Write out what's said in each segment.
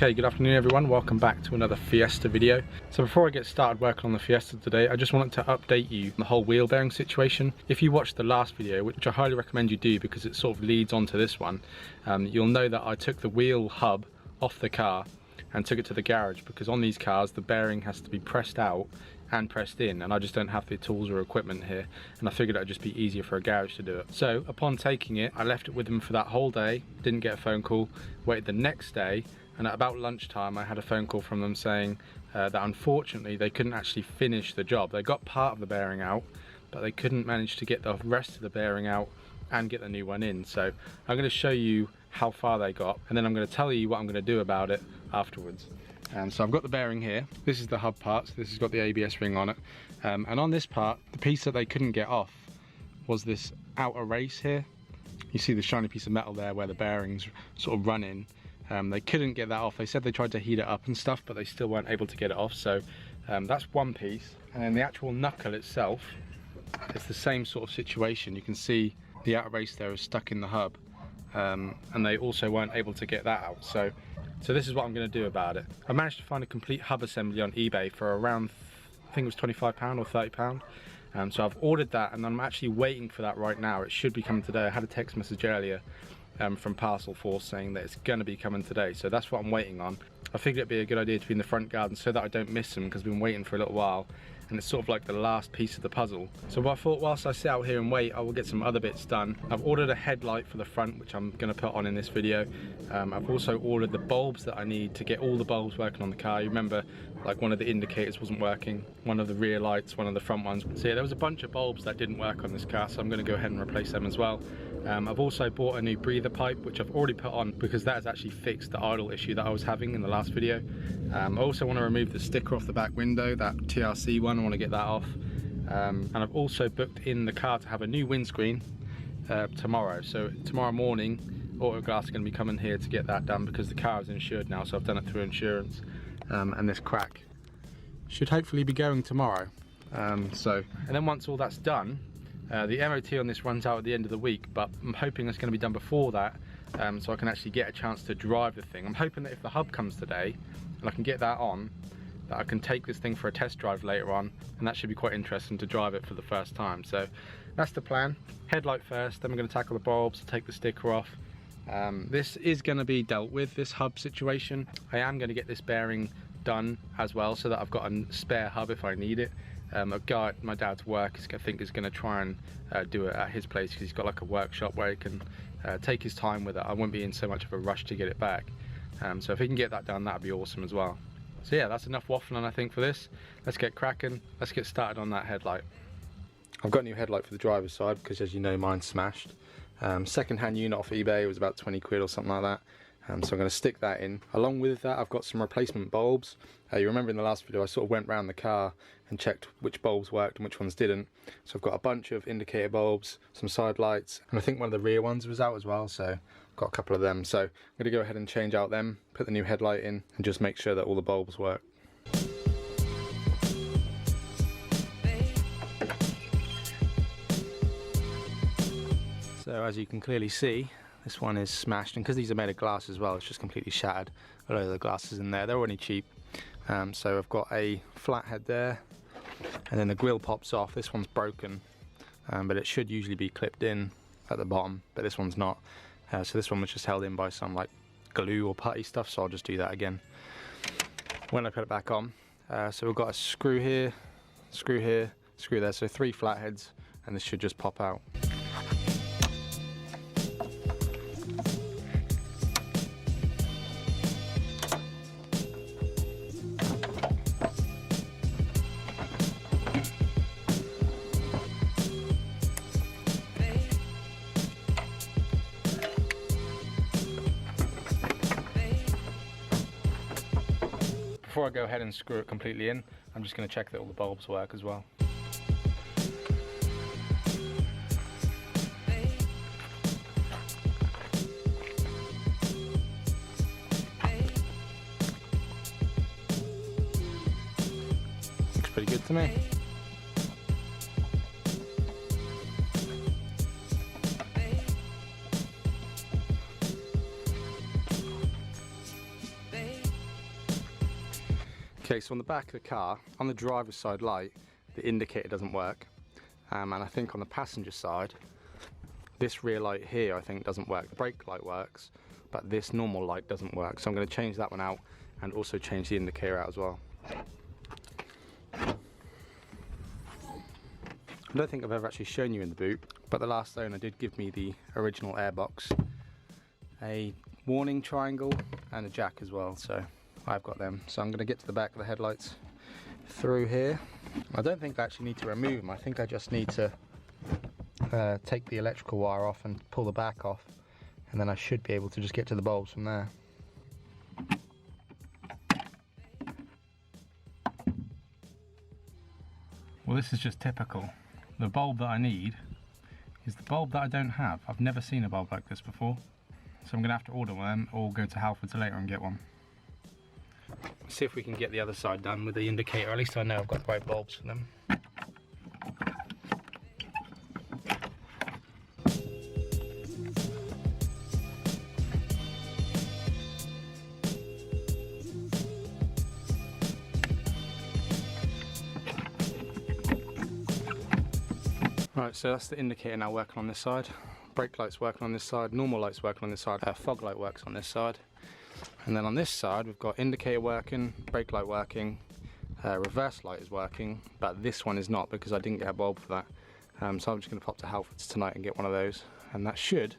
Okay, good afternoon everyone, welcome back to another Fiesta video. So before I get started working on the Fiesta today, I just wanted to update you on the whole wheel bearing situation. If you watched the last video, which I highly recommend you do because it sort of leads on to this one, you'll know that I took the wheel hub off the car and took it to the garage because on these cars the bearing has to be pressed out and pressed in, and I just don't have the tools or equipment here, and I figured it would just be easier for a garage to do it. So upon taking it, I left it with them for that whole day, didn't get a phone call, waited the next day, and at about lunchtime I had a phone call from them saying that unfortunately they couldn't actually finish the job. They got part of the bearing out, but they couldn't manage to get the rest of the bearing out and get the new one in. So I'm going to show you how far they got, and then I'm going to tell you what I'm going to do about it afterwards. So I've got the bearing here. This is the hub part, so this has got the ABS ring on it. And on this part, the piece that they couldn't get off was this outer race here. You see the shiny piece of metal there where the bearings sort of run in. They couldn't get that off. They said they tried to heat it up and stuff, but they still weren't able to get it off. So that's one piece. And then the actual knuckle itself, it's the same sort of situation. You can see the outer race there is stuck in the hub. And they also weren't able to get that out. So this is what I'm going to do about it. I managed to find a complete hub assembly on eBay for around, I think it was £25 or £30. So I've ordered that and I'm actually waiting for that right now. It should be coming today. I had a text message earlier from Parcel Force saying that it's going to be coming today. So that's what I'm waiting on. I figured it'd be a good idea to be in the front garden so that I don't miss them because I've been waiting for a little while. And it's sort of like the last piece of the puzzle. So I thought whilst I sit out here and wait, I will get some other bits done. I've ordered a headlight for the front, which I'm going to put on in this video. I've also ordered the bulbs that I need to get all the bulbs working on the car. You remember, like one of the indicators wasn't working, one of the rear lights, one of the front ones. So yeah, there was a bunch of bulbs that didn't work on this car, so I'm going to go ahead and replace them as well. I've also bought a new breather pipe, which I've already put on because that has actually fixed the idle issue that I was having in the last video. I also want to remove the sticker off the back window, that TRC one. I want to get that off. And I've also booked in the car to have a new windscreen tomorrow. So tomorrow morning, Autoglass are going to be coming here to get that done because the car is insured now, so I've done it through insurance. And this crack should hopefully be going tomorrow. And then once all that's done, the MOT on this runs out at the end of the week, but I'm hoping it's going to be done before that, so I can actually get a chance to drive the thing. I'm hoping that if the hub comes today and I can get that on, that I can take this thing for a test drive later on, and that should be quite interesting to drive it for the first time. So that's the plan. Headlight first, then we're going to tackle the bulbs, take the sticker off. This is going to be dealt with, this hub situation. I am going to get this bearing done as well so that I've got a spare hub if I need it. A guy at my dad's work I think is going to try and do it at his place because he's got like a workshop where he can take his time with it. I won't be in so much of a rush to get it back. So if he can get that done, that'd be awesome as well. So yeah, that's enough waffling I think for this. Let's get cracking. Let's get started on that headlight. I've got a new headlight for the driver's side because, as you know, mine's smashed. Second-hand unit off eBay, it was about 20 quid or something like that. So I'm going to stick that in. Along with that, I've got some replacement bulbs. You remember in the last video I sort of went around the car and checked which bulbs worked and which ones didn't. So I've got a bunch of indicator bulbs, some side lights, and I think one of the rear ones was out as well, so I've got a couple of them. So I'm going to go ahead and change out them, put the new headlight in, and just make sure that all the bulbs work. So as you can clearly see, this one is smashed, and because these are made of glass as well, it's just completely shattered. A lot of the glass is in there, they're only cheap. So I've got a flat head there, and then the grill pops off. This one's broken, but it should usually be clipped in at the bottom, but this one's not. So this one was just held in by some like glue or putty stuff, so I'll just do that again when I put it back on. So we've got a screw here, screw there, so 3 flatheads, and this should just pop out. Before I go ahead and screw it completely in, I'm just going to check that all the bulbs work as well. Looks pretty good to me. Okay, so on the back of the car, on the driver's side light, the indicator doesn't work. And I think on the passenger side, this rear light here I think doesn't work. The brake light works, but this normal light doesn't work. So I'm going to change that one out and also change the indicator out as well. I don't think I've ever actually shown you in the boot, but the last owner did give me the original airbox, a warning triangle and a jack as well, so I've got them. So I'm going to get to the back of the headlights through here. I don't think I actually need to remove them. I think I just need to take the electrical wire off and pull the back off, and then I should be able to just get to the bulbs from there. Well, this is just typical. The bulb that I need is the bulb that I don't have. I've never seen a bulb like this before, so I'm going to have to order one or go to Halfords later and get one. Let's see if we can get the other side done with the indicator. At least I know I've got the right bulbs for them. Right, so that's the indicator now working on this side. Brake light's working on this side, normal light's working on this side, fog light works on this side. And then on this side we've got indicator working, brake light working, reverse light is working, but this one is not because I didn't get a bulb for that. So I'm just going to pop to Halfords tonight and get one of those, and that should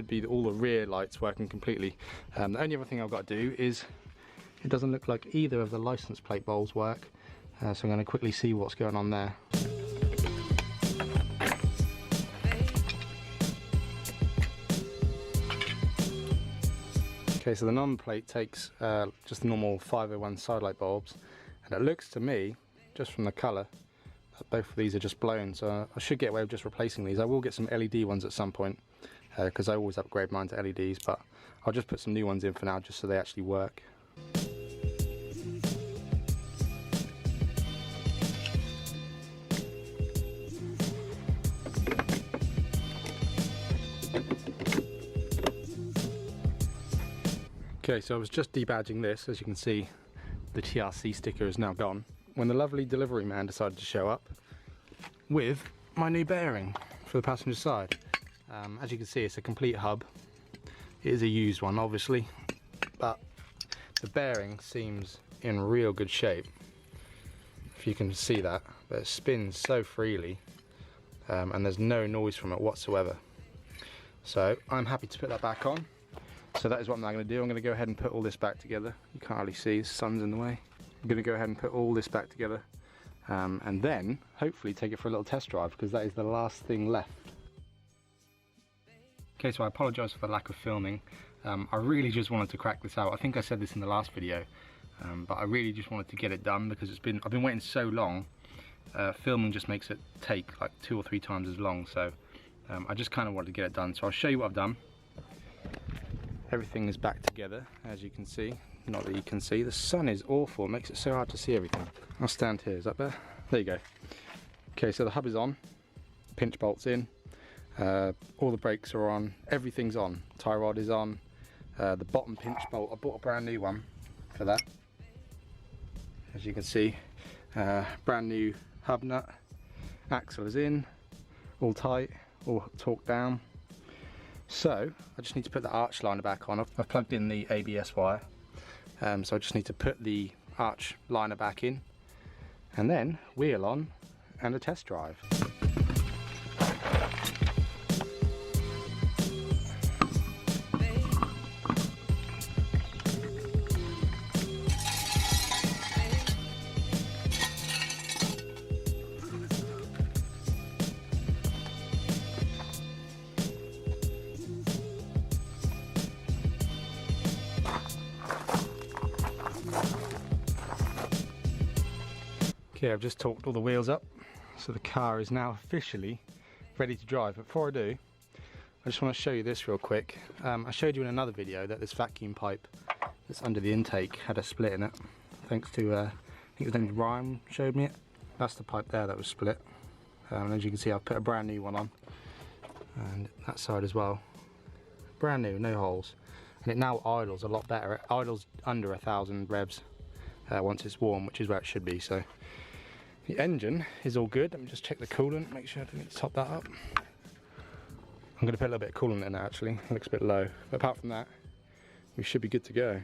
be all the rear lights working completely. The only other thing I've got to do is, it doesn't look like either of the license plate bulbs work, so I'm going to quickly see what's going on there. Okay, so the non-plate takes just the normal 501 side light bulbs, and it looks to me, just from the colour, that both of these are just blown, so I should get away with just replacing these. I will get some LED ones at some point, because I always upgrade mine to LEDs, but I'll just put some new ones in for now, just so they actually work. Okay, so I was just debadging this. As you can see, the TRC sticker is now gone, when the lovely delivery man decided to show up with my new bearing for the passenger side. As you can see, it's a complete hub. It is a used one, obviously, but the bearing seems in real good shape, if you can see that. But it spins so freely, and there's no noise from it whatsoever. So I'm happy to put that back on. So that is what I'm now going to do. I'm going to go ahead and put all this back together. You can't really see, the sun's in the way. I'm going to go ahead and put all this back together, and then hopefully take it for a little test drive, because that is the last thing left. Okay, so I apologise for the lack of filming. I really just wanted to crack this out. I think I said this in the last video, but I really just wanted to get it done because I've been waiting so long. Filming just makes it take like 2 or 3 times as long, so I just kind of wanted to get it done. So I'll show you what I've done. Everything is back together, as you can see. Not that you can see, the sun is awful, it makes it so hard to see everything. I'll stand here, is that better? There you go. Okay, so the hub is on, pinch bolts in, all the brakes are on, everything's on. Tie rod is on, the bottom pinch bolt, I bought a brand new one for that. As you can see, brand new hub nut, axle is in, all tight, all torqued down. So I just need to put the arch liner back on. I've plugged in the ABS wire, so I just need to put the arch liner back in, and then wheel on and a test drive. Okay, I've just torqued all the wheels up, so the car is now officially ready to drive. But before I do, I just want to show you this real quick. I showed you in another video that this vacuum pipe that's under the intake had a split in it. Thanks to, I think his name was Ryan, showed me it. That's the pipe there that was split. And as you can see, I've put a brand new one on. And that side as well. Brand new, no holes. And it now idles a lot better. It idles under 1,000 revs. once it's warm, which is where it should be. So the engine is all good. Let me just check the coolant, make sure I don't need to top that up. I'm going to put a little bit of coolant in there actually, it looks a bit low. But apart from that, we should be good to go.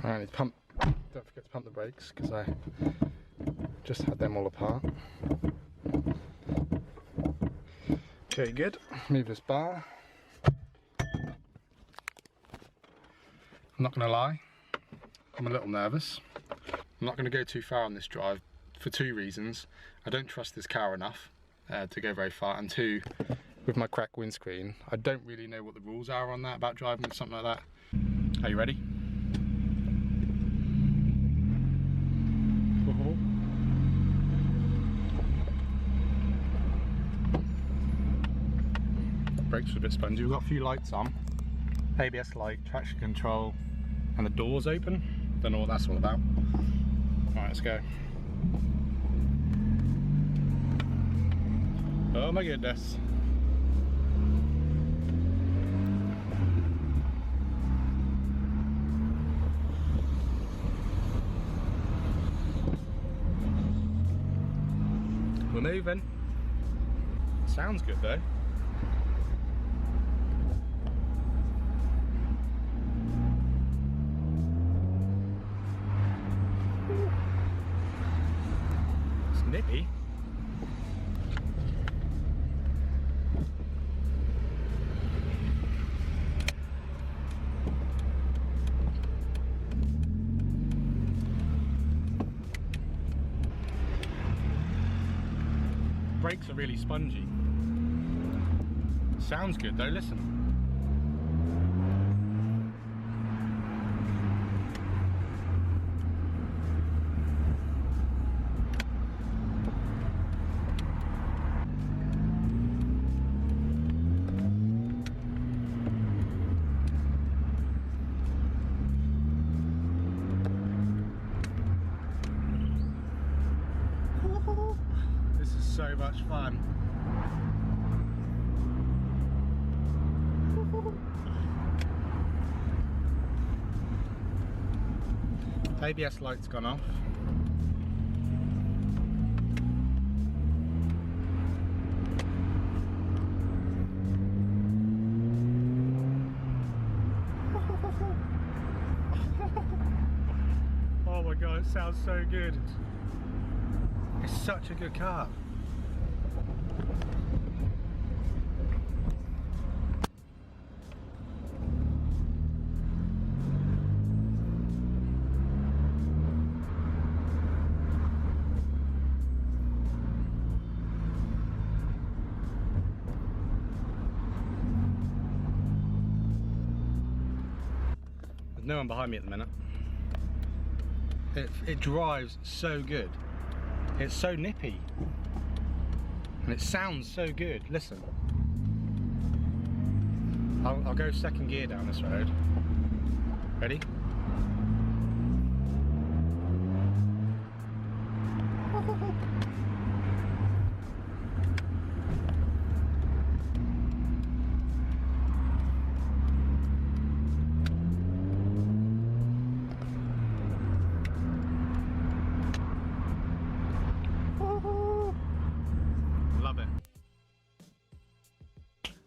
Alright, pump. Don't forget to pump the brakes because I just had them all apart. Okay, good. Move this bar. I'm not going to lie, I'm a little nervous. I'm not going to go too far on this drive for two reasons. I don't trust this car enough to go very far, and two, with my cracked windscreen, I don't really know what the rules are on that about driving with something like that. Are you ready? Brakes are a bit spongy. We've got a few lights on. ABS light, traction control, and the door's open. Don't know what that's all about. Alright, let's go. Oh my goodness. We're moving. Sounds good though. It's nippy. Brakes are really spongy. Sounds good though, listen. This is so much fun. ABS light's gone off. Oh my god, it sounds so good. It's such a good car. There's no one behind me at the minute. It drives so good. It's so nippy. And it sounds so good. Listen. I'll go second gear down this road. Ready?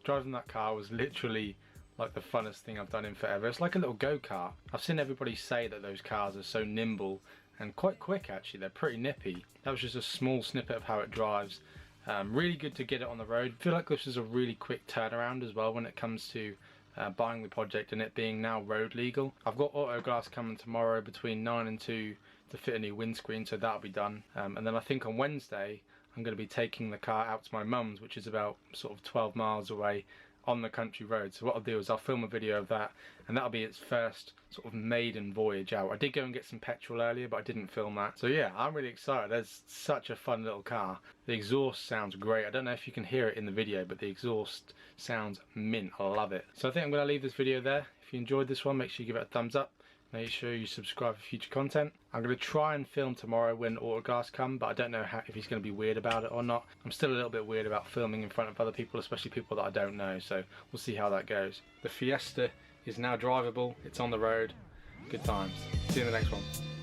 Driving that car was literally like the funnest thing I've done in forever. It's like a little go-kart. I've seen everybody say that those cars are so nimble and quite quick actually. They're pretty nippy. That was just a small snippet of how it drives. Really good to get it on the road. I feel like this is a really quick turnaround as well when it comes to buying the project and it being now road legal. I've got auto glass coming tomorrow between 9 and 2 to fit a new windscreen, so that'll be done. And then I think on Wednesday I'm going to be taking the car out to my mum's, which is about sort of 12 miles away on the country road. So what I'll do is I'll film a video of that, and that'll be its first sort of maiden voyage out. I did go and get some petrol earlier, but I didn't film that. So yeah, I'm really excited. There's such a fun little car. The exhaust sounds great. I don't know if you can hear it in the video, but the exhaust sounds mint. I love it. So I think I'm going to leave this video there. If you enjoyed this one, make sure you give it a thumbs up. Make sure you subscribe for future content. I'm going to try and film tomorrow when autographs come, but I don't know if he's going to be weird about it or not. I'm still a little bit weird about filming in front of other people, especially people that I don't know, so we'll see how that goes. The Fiesta is now drivable, it's on the road. Good times. See you in the next one.